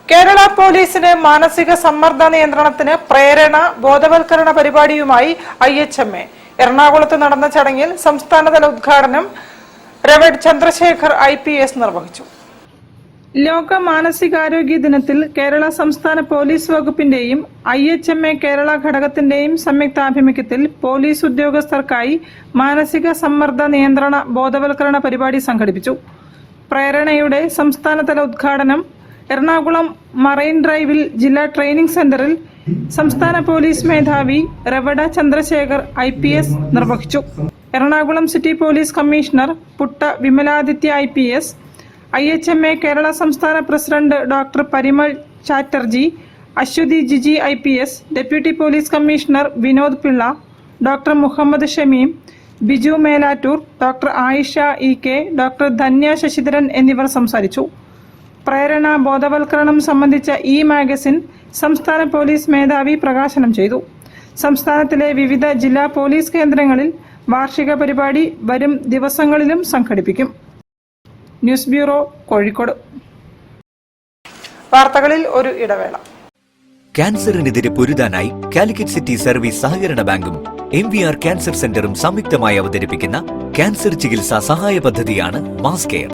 കേരള പോലീസിന് മാനസിക സമ്മർദ്ദ നിയന്ത്രണത്തിന് പ്രേരണ ബോധവൽക്കരണ പരിപാടിയുമായി IHMA എറണാകുളത്ത് നടന്ന ചടങ്ങിൽ സംസ്ഥാനതല ഉദ്ഘാടനം റവഡ് ചന്ദ്രശേഖർ IPS നിർവഹിച്ചു. ലോക മാനസികാരോഗ്യ ദിനത്തിൽ കേരള സംസ്ഥാന പോലീസ് വകുപ്പിന്റെയും IHMA കേരള ഘടകത്തിന്റെയും സംയുക്താഭിമുഖ്യത്തിൽ പോലീസ് ഉദ്യോഗസ്ഥർക്കായി മാനസിക സമ്മർദ്ദ നിയന്ത്രണ ബോധവൽക്കരണ പരിപാടി സംഘടിപ്പിച്ചു. പ്രേരണയുടെ സംസ്ഥാനതല ഉദ്ഘാടനം എറണാകുളം മറൈൻ ഡ്രൈവിൽ ജില്ലാ ട്രെയിനിംഗ് സെന്ററിൽ സംസ്ഥാന പോലീസ് മേധാവി റവഡ് ചന്ദ്രശേഖർ IPS നിർവഹിച്ചു. Ernakulam city police commissioner Putta Vimaladitya IPS, IHMA Kerala സംസ്ഥാന president doctor Parimal Chatterjee, Aswathy Jiji IPS, deputy police commissioner Vinod Pillai, doctor Muhammad Shameem, Biju Melattur, doctor Ayisha EK, doctor Dhanya Sasidharan എന്നിവർ സംസാരിച്ചു. പ്രേരണ ബോധവൽക്കരണം സംബന്ധിച്ച മാഗസിൻ സംസ്ഥാന പോലീസ് മേധാവി പ്രകാശനം ചെയ്തു. സംസ്ഥാനത്തിലെ വിവിധ ജില്ലാ പോലീസ് കേന്ദ്രങ്ങളിൽ വാർഷിക പരിപാടി വരും ദിവസങ്ങളിലും സംഘടിപ്പിക്കും. News bureau, Kozhikode. വാർത്തകളിൽ ഒരു ഇടവേള. ക്യാൻസറിനെതിരെ പൊരുതാനായി കാലിക്കറ്റ് സിറ്റി സർവീസ് സഹകരണ ബാങ്കും MVR ക്യാൻസർ സെന്ററും സംയുക്തമായി അവതരിപ്പിക്കുന്ന ക്യാൻസർ ചികിത്സാ സഹായ പദ്ധതിയാണ് മാസ് കെയർ.